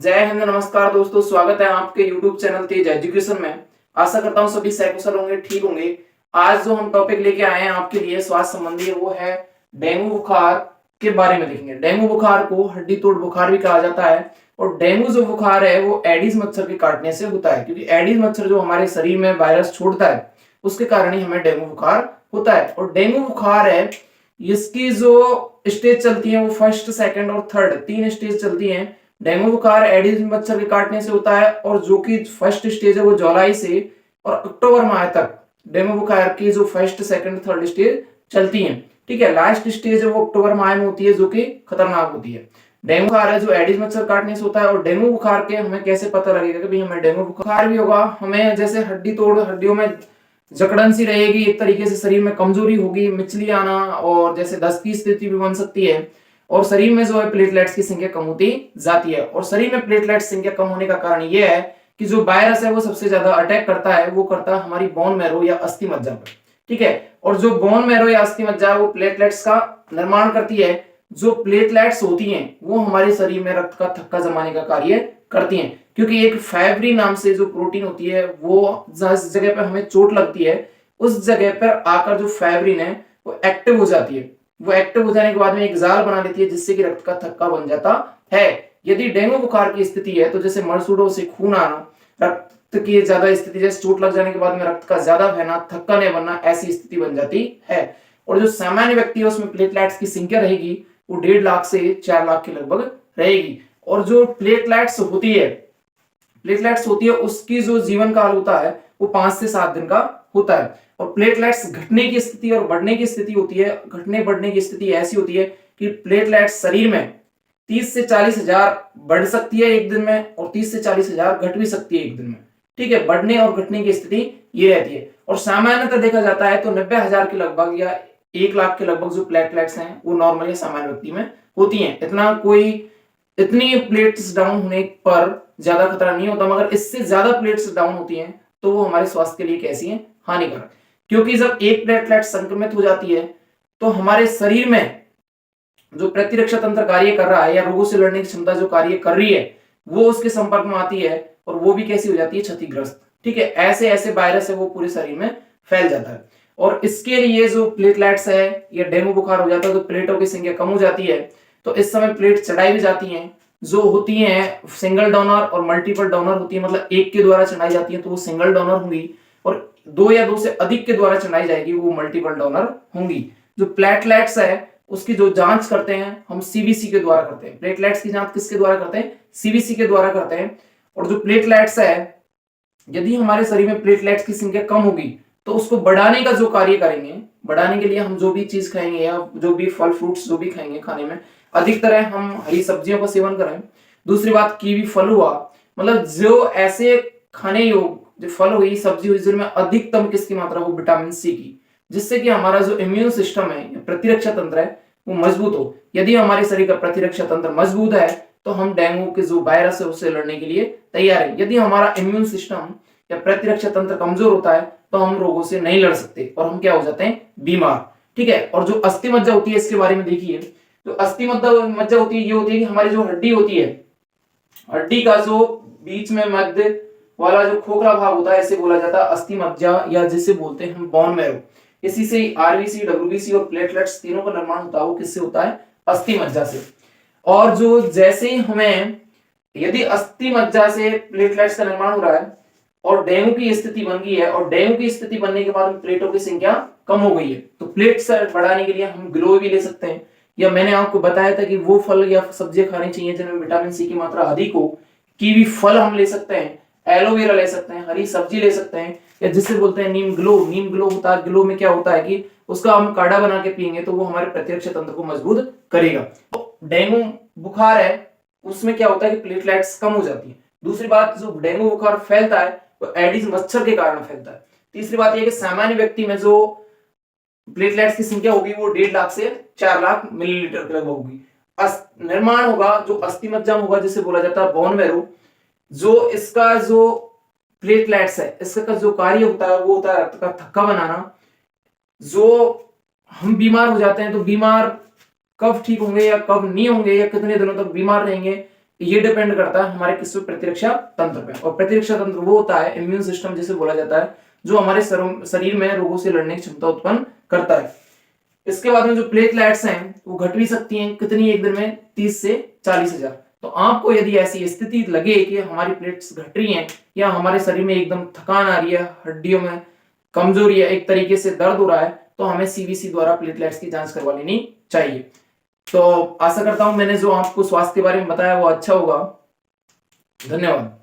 जय हिंद, नमस्कार दोस्तों। स्वागत है आपके YouTube चैनल तेज एजुकेशन में। आशा करता हूँ सभी सकुशल होंगे, ठीक होंगे। आज जो हम टॉपिक लेके आए हैं आपके लिए स्वास्थ्य संबंधी वो है डेंगू बुखार के बारे में देखेंगे। डेंगू बुखार को हड्डी तोड़ बुखार भी कहा जाता है और डेंगू जो बुखार है वो एडिस मच्छर के काटने से होता है, क्योंकि एडिस मच्छर जो हमारे शरीर में वायरस छोड़ता है उसके कारण ही हमें डेंगू बुखार होता है। और डेंगू बुखार है, इसकी जो स्टेज चलती है वो फर्स्ट, सेकंड और थर्ड, तीन स्टेज चलती है। डेंगू बुखार एडिस मच्छर के काटने से होता है और जो कि फर्स्ट स्टेज है वो जुलाई से और अक्टूबर माह तक डेंगू बुखार की जो फर्स्ट, सेकंड, थर्ड स्टेज चलती है। ठीक है, लास्ट स्टेज है वो अक्टूबर माह में होती है जो कि खतरनाक होती है। डेंगू बुखार है जो एडिस मच्छर काटने से होता है। और डेंगू बुखार के हमें कैसे पता लगेगा कि भाई हमें डेंगू बुखार भी होगा? हमें जैसे हड्डी तोड़, हड्डियों में जकड़न सी रहेगी, एक तरीके से शरीर में कमजोरी होगी, मिचली आना और जैसे दस्त की स्थिति भी बन सकती है। और शरीर में जो है प्लेटलेट्स की संख्या कम होती जाती है। और शरीर में प्लेटलेट्स संख्या कम होने का कारण यह है कि जो वायरस है वो सबसे ज्यादा अटैक करता है, वो करता है हमारी बोन मैरो या अस्थि मज्जा पर। ठीक है, और जो बोन मैरो या अस्थि मज्जा वो प्लेटलेट्स का निर्माण करती है। जो प्लेटलेट्स होती हैं वो हमारे शरीर में रक्त का थक्का जमाने का कार्य करती हैं, क्योंकि एक फाइब्रिन नाम से जो प्रोटीन होती है वो जिस जगह पर हमें चोट लगती है उस जगह पर आकर जो फाइब्रिन है वो एक्टिव हो जाती है। वो एक्टिव हो जाने के बाद में एक जाल बना लेती है जिससे कि रक्त का थक्का बन जाता है। यदि डेंगू बुखार की स्थिति है तो जैसे मरसूडों से खून आना, रक्त की ज्यादा स्थिति, जैसे चोट लग जाने के बाद में रक्त का ज्यादा बहना, थक्का नहीं बनना, ऐसी स्थिति बन जाती है। और जो सामान्य व्यक्ति है उसमें प्लेटलेट्स की संख्या रहेगी वो 1.5 लाख से 4 लाख के लगभग रहेगी। और जो प्लेटलेट्स होती है उसकी जो जीवन काल होता है वो 5 से 7 दिन का होता है। और प्लेटलेट्स घटने की स्थिति और बढ़ने की स्थिति होती है। घटने बढ़ने की स्थिति ऐसी होती है कि प्लेटलेट्स शरीर में 30 से 40 हजार बढ़ सकती है एक दिन में और 30 से 40 हजार घट भी सकती है एक दिन में। ठीक है, बढ़ने और घटने की स्थिति ये रहती है। और सामान्यतः देखा जाता है तो 90,000 के लगभग या 1 लाख के लगभग जो प्लेटलेट्स हैं वो नॉर्मली सामान्य व्यक्ति में होती हैं। इतनी प्लेट्स डाउन होने पर ज्यादा खतरा नहीं होता, मगर इससे ज्यादा प्लेट्स डाउन होती हैं तो वो हमारे स्वास्थ्य के लिए कैसी है? हानिकारक। क्योंकि जब एक प्लेटलेट संक्रमित हो जाती है तो हमारे शरीर में जो प्रतिरक्षा तंत्र कार्य कर रहा है या रोगों से लड़ने की क्षमता जो कार्य कर रही है वो उसके संपर्क में आती है और वो भी कैसी हो जाती है? क्षतिग्रस्त। ठीक है, ऐसे ऐसे वायरस है वो पूरे शरीर में फैल जाता है। और इसके लिए जो प्लेटलेट्स है या डेंगू बुखार हो जाता है तो प्लेटों की संख्या कम हो जाती है। तो इस समय प्लेट चढ़ाई भी जाती हैं, जो होती हैं सिंगल डोनर और मल्टीपल डोनर होती है। मतलब एक के द्वारा चढ़ाई जाती है तो वो सिंगल डोनर होंगी और 2 या 2 से अधिक के द्वारा चढ़ाई जाएगी वो मल्टीपल डोनर होंगी। जो प्लेटलेट्स है उसकी जो जांच करते हैं हम सीबीसी के द्वारा करते हैं। प्लेटलेट्स की जांच किसके द्वारा करते हैं? सीबीसी के द्वारा करते हैं। और जो प्लेटलेट्स है, यदि हमारे शरीर में प्लेटलेट्स की संख्या कम होगी तो उसको बढ़ाने का जो कार्य करेंगे, बढ़ाने के लिए हम जो भी चीज खाएंगे या जो भी फल फ्रूट्स जो भी खाएंगे, खाने में अधिकतर हम हरी सब्जियों का सेवन करें। दूसरी बात, कीवी फल हुआ, मतलब जो ऐसे खाने योग जो फल हुई, सब्जी हुई जिनमें अधिकतम किसकी मात्रा हो? विटामिन सी की, जिससे कि हमारा जो इम्यून सिस्टम है या प्रतिरक्षा तंत्र है वो मजबूत हो। यदि हमारे शरीर का प्रतिरक्षा तंत्र मजबूत है तो हम डेंगू के जो वायरस है उससे लड़ने के लिए तैयार है। यदि हमारा इम्यून सिस्टम या प्रतिरक्षा तंत्र कमजोर होता है तो हम रोगों से नहीं लड़ सकते और हम क्या हो जाते हैं? बीमार। ठीक है, और जो अस्थि मज्जा होती है इसके बारे में देखिए। जो अस्थि मज्जा होती है ये होती है कि हमारी जो हड्डी होती है, हड्डी का जो बीच में मध्य वाला जो खोखला भाग होता है इसे बोला जाता है अस्थि मज्जा या जिसे बोलते हैं हम बोन मैरो। इसी से आरबीसी, डब्ल्यूबीसी और प्लेटलेट्स तीनों का निर्माण होता है वो किससे होता है? अस्थि मज्जा से। और जो जैसे ही हमें, यदि अस्थि मज्जा से प्लेटलेट्स का निर्माण हो रहा है और डेंगू की स्थिति बन गई है और डेंगू की स्थिति बनने के बाद प्लेटों की संख्या कम हो गई है तो प्लेट्स बढ़ाने के लिए हम ग्लो भी ले सकते हैं। या मैंने आपको बताया था कि वो फल या सब्जियां खानी चाहिए जिनमें विटामिन सी की मात्रा अधिक हो। कीवी फल हम ले सकते हैं, एलोवेरा ले सकते हैं, हरी सब्जी ले सकते हैं, या जिसे बोलते हैं नीम ग्लो। नीम ग्लो होता है, ग्लो में क्या होता है कि उसका हम काढ़ा बना के पियेंगे तो वो हमारे प्रतिरक्षा तंत्र को मजबूत करेगा। तो डेंगू बुखार है उसमें क्या होता है कि प्लेटलेट्स कम हो जाती है। दूसरी बात, जो डेंगू बुखार फैलता है वो एडिस मच्छर के कारण फैलता है। तीसरी बात यह कि सामान्य व्यक्ति में जो प्लेटलेट्स की संख्या होगी वो 1.5 लाख से 4 लाख मिलीलीटर के लगभग होगी। निर्माण होगा जो अस्थि मज्जा होगा जिसे बोला जाता है बोन मैरो। जो इसका जो प्लेटलेट्स है इसका जो कार्य होता है वो होता है रक्त का थक्का बनाना। जो हम बीमार हो जाते हैं तो बीमार कब ठीक होंगे या कब नहीं होंगे या कितने दिनों तक बीमार रहेंगे ये डिपेंड करता है हमारे किस पे, प्रतिरक्षा तंत्र पे। और प्रतिरक्षा तंत्र वो होता है, इम्यून सिस्टम जिसे बोला जाता है, जो हमारे शरीर में रोगों से लड़ने की क्षमता उत्पन्न करता है। इसके बाद में जो प्लेटलेट्स हैं वो घट भी सकती हैं, कितनी, एक दिन में 30 से 40,000। तो आपको यदि ऐसी स्थिति लगे कि हमारी प्लेट्स घट रही हैं या हमारे शरीर में एकदम थकान आ रही है, हड्डियों में कमजोरी है, एक तरीके से दर्द हो रहा है, तो हमें सीबीसी द्वारा प्लेटलेट्स की जांच करवा लेनी चाहिए। तो आशा करता हूं मैंने जो आपको स्वास्थ्य के बारे में बताया वो अच्छा होगा। धन्यवाद।